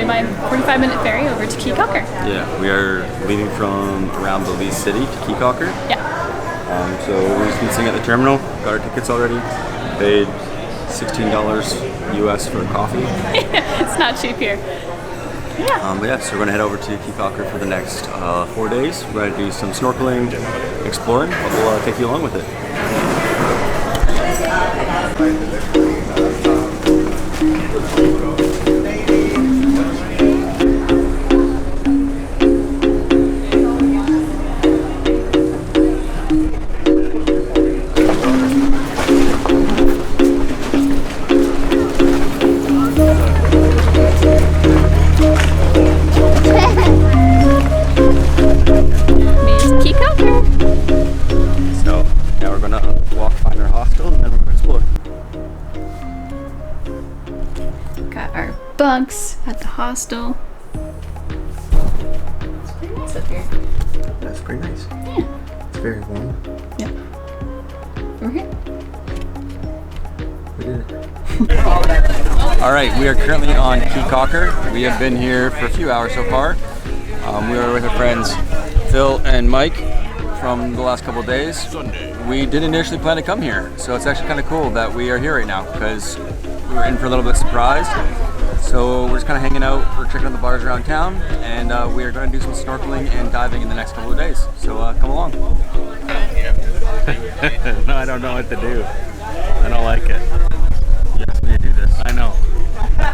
45-minute ferry over to Caye Caulker. Yeah, we are leaving from around Belize City to Caye Caulker. Yeah. So we've just been sitting at the terminal, got our tickets already, paid $16 US for coffee. It's not cheap here. Yeah. But yeah, so we're going to head over to Caye Caulker for the next 4 days. We're going to do some snorkeling, exploring, but we'll take you along with it. Bunks at the hostel. It's pretty nice up here. That's pretty nice. Yeah. It's very warm. Yep. We're here. We did it. Alright, we are currently on Caye Caulker. We have been here for a few hours so far. We were with our friends Phil and Mike from the last couple of days. We didn't initially plan to come here, so it's actually kind of cool that we are here right now because we were in for a little bit surprised. So we're just kind of hanging out, we're checking out the bars around town, and we are going to do some snorkeling and diving in the next couple of days. So come along. No, I don't know what to do. I don't like it. You asked me to do this. I know.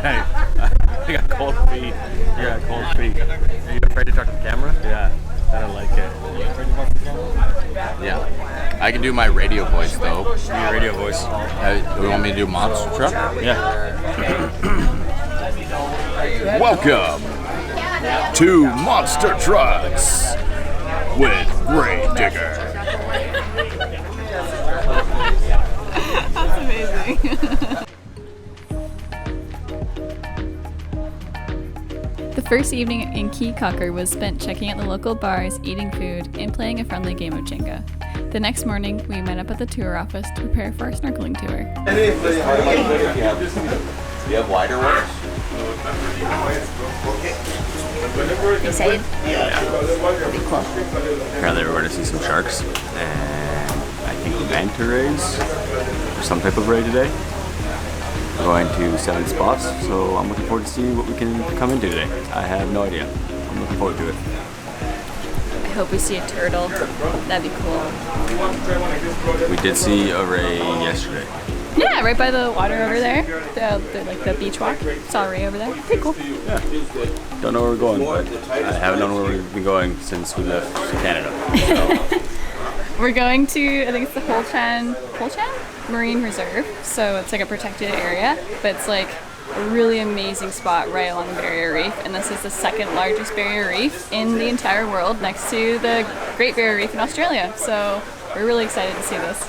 Hey, I got cold feet. You got cold feet. Are you afraid to talk to the camera? Yeah, I don't like it. Are you afraid to talk to the camera? Yeah. I can do my radio voice though. Do your radio voice. You want me to do monster truck? Yeah. Welcome to Monster Trucks with Grave Digger. That's amazing. The first evening in Caye Caulker was spent checking out the local bars, eating food, and playing a friendly game of Jenga. The next morning, we met up at the tour office to prepare for our snorkeling tour. Do you have wider ones? Excited? Yeah. Pretty cool. Apparently we're going to see some sharks and I think manta rays or some type of ray today. We're going to 7 spots, so I'm looking forward to see what we can come into today. I have no idea. I'm looking forward to it. I hope we see a turtle. That'd be cool. We did see a ray yesterday. Yeah, right by the water over there. Like the beach walk. Saw a ray over there. Pretty cool. Yeah. Don't know where we're going, but I haven't known where we've been going since we left Canada. So. We're going to, I think it's the Holchan Marine Reserve. So it's like a protected area, but it's like a really amazing spot right along the Barrier Reef. And this is the second largest barrier reef in the entire world, next to the Great Barrier Reef in Australia. So we're really excited to see this.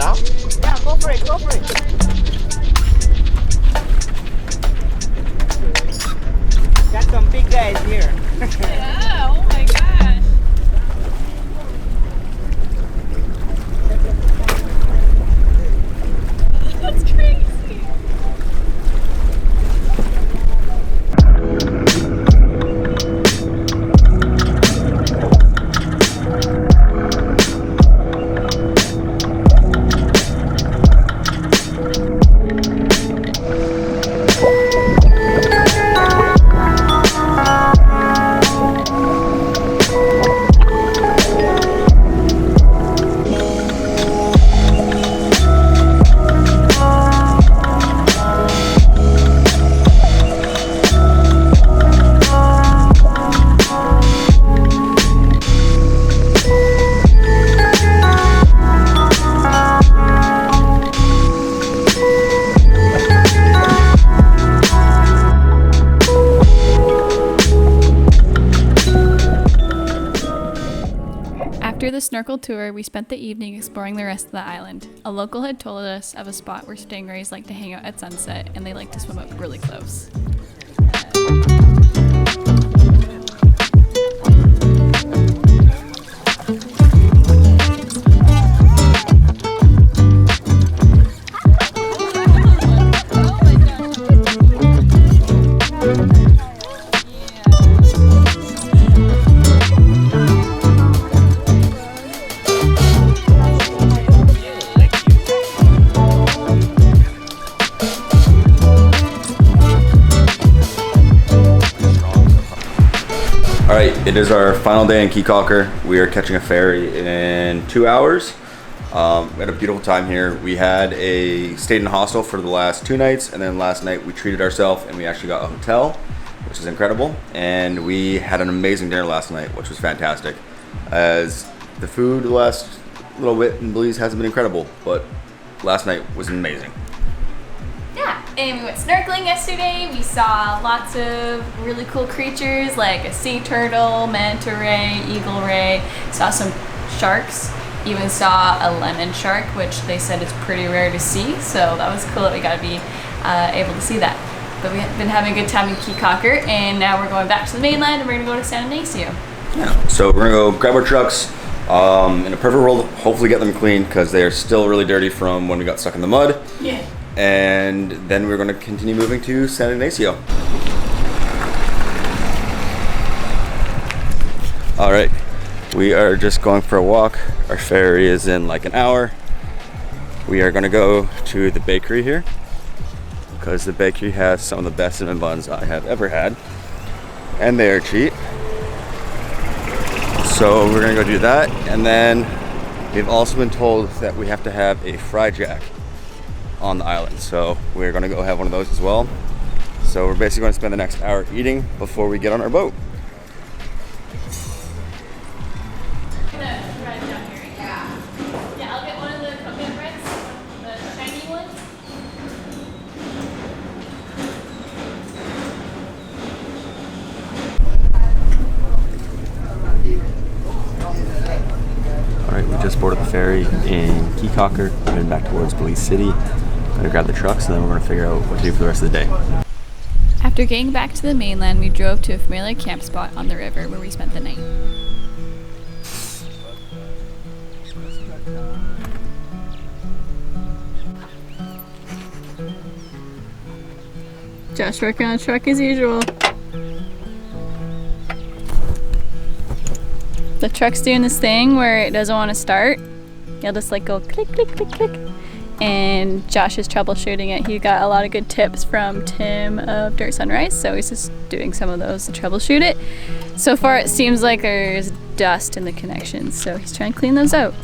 now? Yeah, go for it, go for it. Got some big guys here. Yeah, oh my gosh. That's crazy. After the snorkel tour, we spent the evening exploring the rest of the island. A local had told us of a spot where stingrays like to hang out at sunset, and they like to swim up really close. Alright, it is our final day in Caye Caulker. We are catching a ferry in 2 hours. We had a beautiful time here. We stayed in a hostel for the last 2 nights, and then last night we treated ourselves and we actually got a hotel, which is incredible. And we had an amazing dinner last night, which was fantastic. As the food the last little bit in Belize hasn't been incredible, but last night was amazing. Yeah, and we went snorkeling yesterday. We saw lots of really cool creatures like a sea turtle, manta ray, eagle ray. Saw some sharks. Even saw a lemon shark, which they said is pretty rare to see. So that was cool that we got to be able to see that. But we've been having a good time in Caye Caulker, and now we're going back to the mainland and we're gonna go to San Ignacio. Yeah. So we're gonna go grab our trucks. In a perfect world, hopefully get them clean because they are still really dirty from when we got stuck in the mud. Yeah. And then we're going to continue moving to San Ignacio. All right, we are just going for a walk. Our ferry is in like an hour. We are going to go to the bakery here because the bakery has some of the best cinnamon buns I have ever had, and they are cheap. So we're going to go do that, and then we've also been told that we have to have a fry jack on the island, so we're gonna go have one of those as well. So we're basically gonna spend the next hour eating before we get on our boat. Yeah, I'll get one of the coconut breads, the shiny ones. All right, we just boarded the ferry in Caye Caulker, heading back towards Belize City. Gonna grab the trucks, and then we're gonna figure out what to do for the rest of the day. After getting back to the mainland, we drove to a familiar camp spot on the river where we spent the night. Josh working on the truck as usual. The truck's doing this thing where it doesn't want to start. You'll just like go click, click, click, click. And Josh is troubleshooting it. He got a lot of good tips from Tim of Dirt Sunrise, so he's just doing some of those to troubleshoot it. So far it seems like there's dust in the connections, so he's trying to clean those out.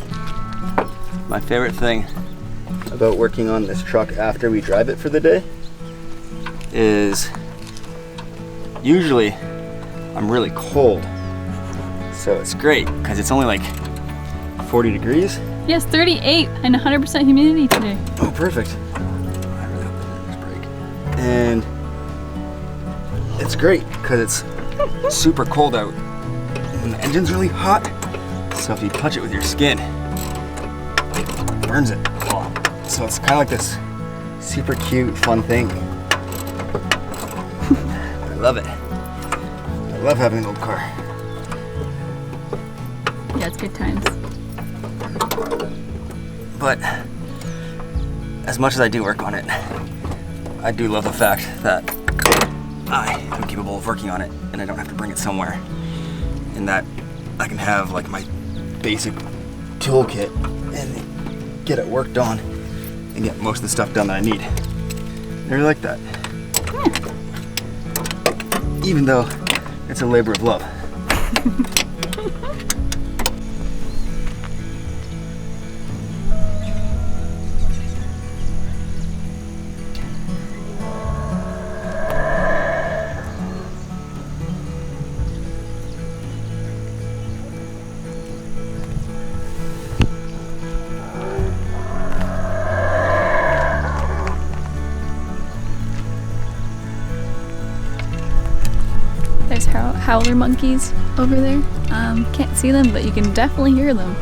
My favorite thing about working on this truck after we drive it for the day is usually I'm really cold. So it's great because it's only like 40 degrees. Yes, 38 and 100% humidity today. Oh, perfect. I really hope that doesn't break. And it's great because it's super cold out and the engine's really hot. So if you touch it with your skin, it burns it. Oh. So it's kind of like this super cute, fun thing. I love it. I love having an old car. Yeah, it's good times. But as much as I do work on it, I do love the fact that I am capable of working on it and I don't have to bring it somewhere. And that I can have like my basic toolkit and get it worked on and get most of the stuff done that I need. I really like that. Even though it's a labor of love. There's howler monkeys over there. Can't see them, but you can definitely hear them.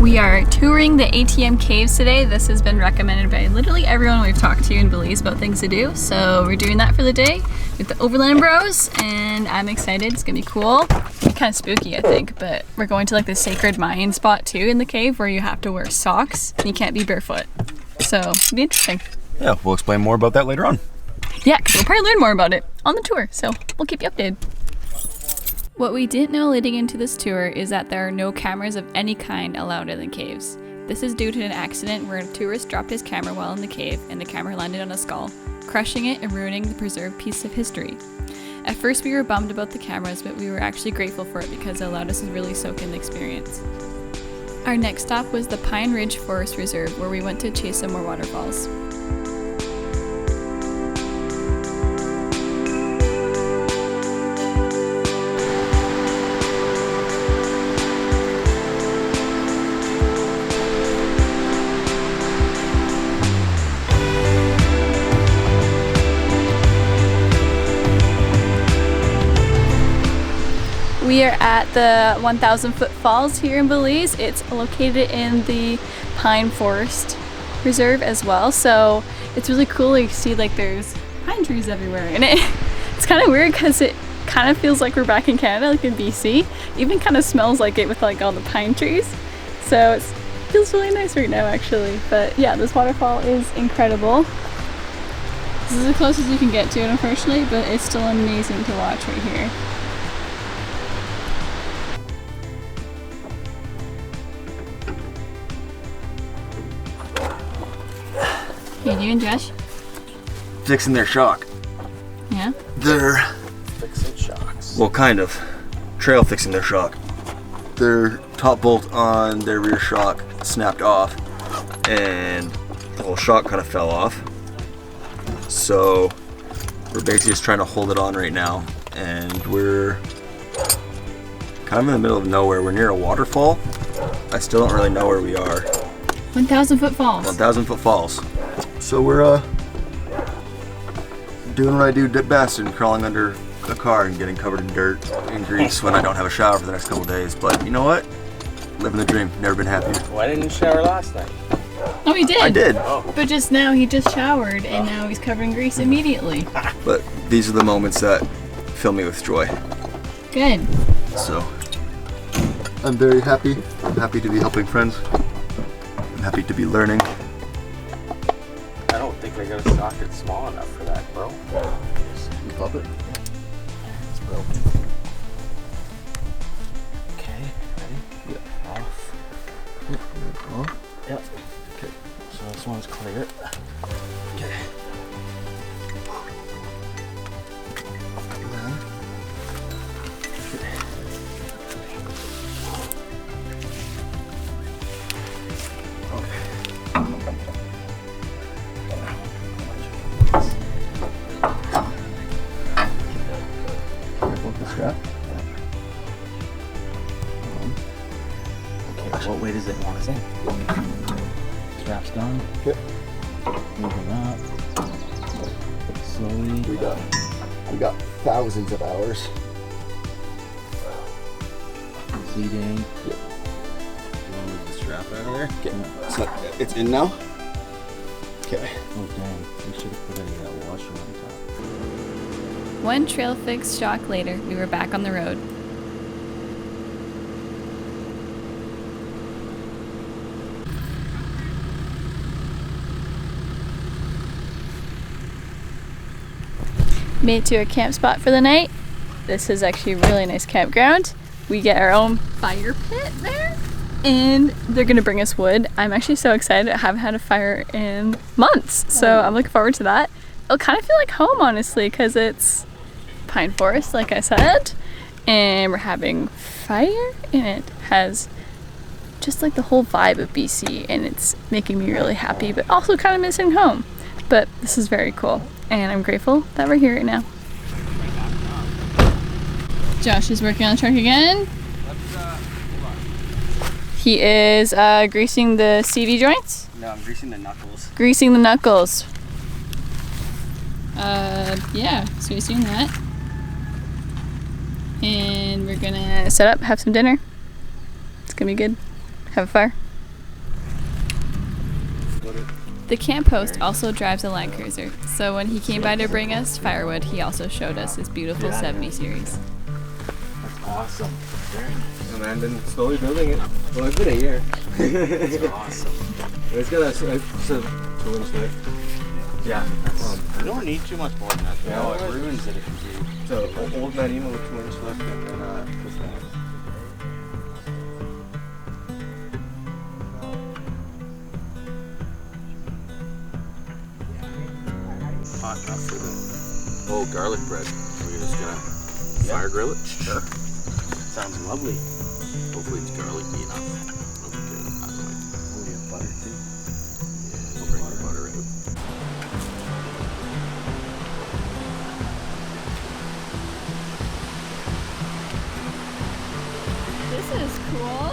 We are touring the ATM caves today. This has been recommended by literally everyone we've talked to in Belize about things to do. So we're doing that for the day with the Overland Bros, and I'm excited. It's gonna be cool. Kind of spooky, I think, but we're going to like the sacred Mayan spot too in the cave where you have to wear socks and you can't be barefoot. So it'll be interesting. Yeah, we'll explain more about that later on. Yeah, because we'll probably learn more about it on the tour. So we'll keep you updated. What we didn't know leading into this tour is that there are no cameras of any kind allowed in the caves. This is due to an accident where a tourist dropped his camera while in the cave and the camera landed on a skull, crushing it and ruining the preserved piece of history. At first we were bummed about the cameras, but we were actually grateful for it because it allowed us to really soak in the experience. Our next stop was the Pine Ridge Forest Reserve, where we went to chase some more waterfalls. We are at the 1,000-foot falls here in Belize. It's located in the Pine Forest Reserve as well, so it's really cool. You see like there's pine trees everywhere, and it's kind of weird because it kind of feels like we're back in Canada, like in BC. Even kind of smells like it with like all the pine trees. So it feels really nice right now actually. But yeah, this waterfall is incredible. This is the closest you can get to it unfortunately, but it's still amazing to watch right here. How you doing, Josh? Fixing their shock. Yeah? They're Fixing shocks. well, kind of. Trail fixing their shock. Their top bolt on their rear shock snapped off and the whole shock kind of fell off. So we're basically just trying to hold it on right now, and we're kind of in the middle of nowhere. We're near a waterfall. I still don't really know where we are. 1,000-foot falls. 1,000-foot falls. So we're doing what I do best and crawling under a car and getting covered in dirt and grease when I don't have a shower for the next couple days. But you know what? Living the dream. Never been happier. Why didn't you shower last night? Oh, he did? I did. Oh. But just now he just showered and now he's covered in grease immediately. But these are the moments that fill me with joy. Good. So I'm very happy. I'm happy to be helping friends. I'm happy to be learning. I don't think I got a socket small enough for that, bro. You pop it. It's broken. Okay, ready? Yeah. Off. Off. Yep. Okay. So this one's clear. Okay. Okay, what way does it want us in? Straps down. Okay. Moving up. Slowly. We got thousands of hours. Seating. Move the strap out of there. Okay. So it's in now. Okay. Oh dang, we should have put a washer on top. One trail fix shock later, we were back on the road. Made it to a camp spot for the night. This is actually a really nice campground. We get our own fire pit there, and they're gonna bring us wood. I'm actually so excited. I haven't had a fire in months, so I'm looking forward to that. It'll kind of feel like home, honestly, because it's pine forest, like I said, and we're having fire, and it has just like the whole vibe of BC, and it's making me really happy, but also kind of missing home. But this is very cool, and I'm grateful that we're here right now. Josh is working on the truck again. He is greasing the CV joints. No, I'm greasing the knuckles. Greasing the knuckles. Yeah, so he's doing that. And we're gonna set up, have some dinner. It's gonna be good. Have a fire. The camp host also drives a Land Cruiser, so when he came by to bring us firewood, he also showed us his beautiful 70 series. That's awesome. Very nice. And I've been slowly building it. Well, it's been a year. That's awesome. It's got a 2-inch lift. Yeah. You don't need too much more than that. No, it ruins it if you do. So old man emo with 2-inch lift and then this one. Hot enough for the whole garlic bread. We're just gonna fire grill it. Sure. Sounds lovely. Hopefully it's garlicky enough. It'll be good. I don't like. Oh, you have butter too? Yeah, I'll bring the butter out. This is cool.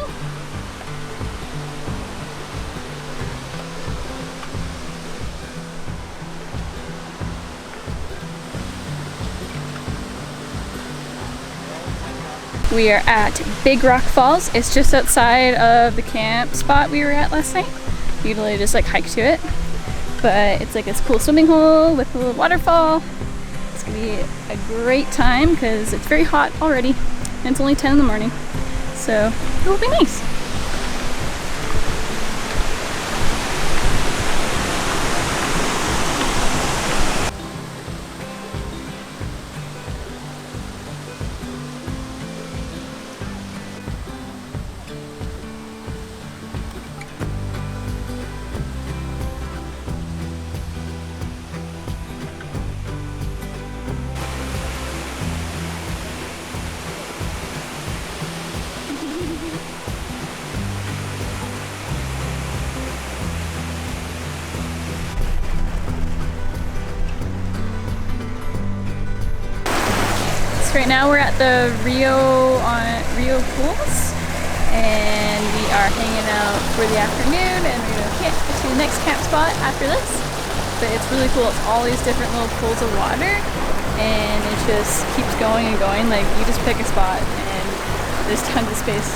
We are at Big Rock Falls. It's just outside of the camp spot we were at last night. You can literally just like hike to it. But it's like this cool swimming hole with a little waterfall. It's gonna be a great time because it's very hot already. And it's only 10 in the morning. So it will be nice. Right now we're at the Rio pools, and we are hanging out for the afternoon, and we're gonna camp to the next camp spot after this. But it's really cool. It's all these different little pools of water, and it just keeps going and going. Like you just pick a spot, and there's tons of space.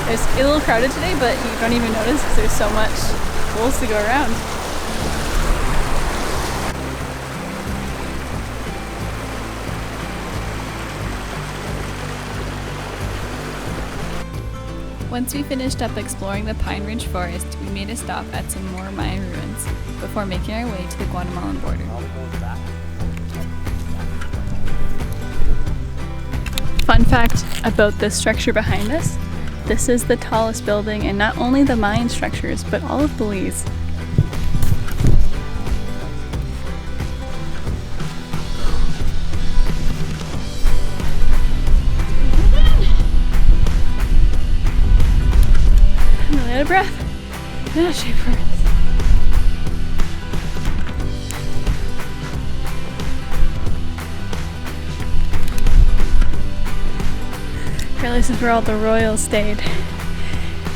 It's a little crowded today, but you don't even notice because there's so much pools to go around. Once we finished up exploring the Pine Ridge Forest, we made a stop at some more Mayan ruins before making our way to the Guatemalan border. Fun fact about this structure behind us, this is the tallest building in not only the Mayan structures, but all of Belize. Out of breath. I'm not sure for it. Apparently this is where all the royals stayed.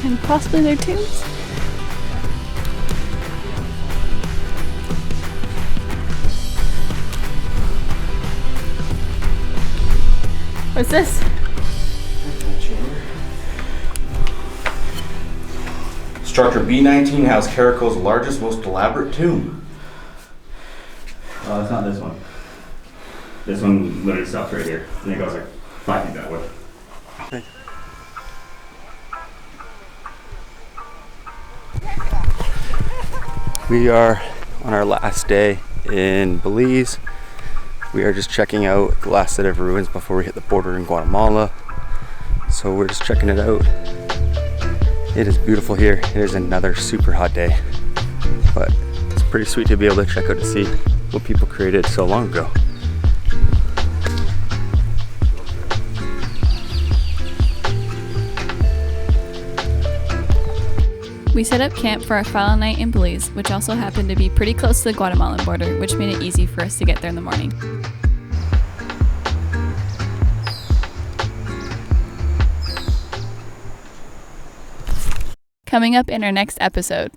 And possibly their tombs. What's this? Structure B19 has Caracal's largest, most elaborate tomb. It's not this one. This one literally stops right here. And it goes like 5 feet that way. We are on our last day in Belize. We are just checking out the last set of ruins before we hit the border in Guatemala. So we're just checking it out. It is beautiful here. It is another super hot day, but it's pretty sweet to be able to check out to see what people created so long ago. We set up camp for our final night in Belize, which also happened to be pretty close to the Guatemalan border, which made it easy for us to get there in the morning. Coming up in our next episode.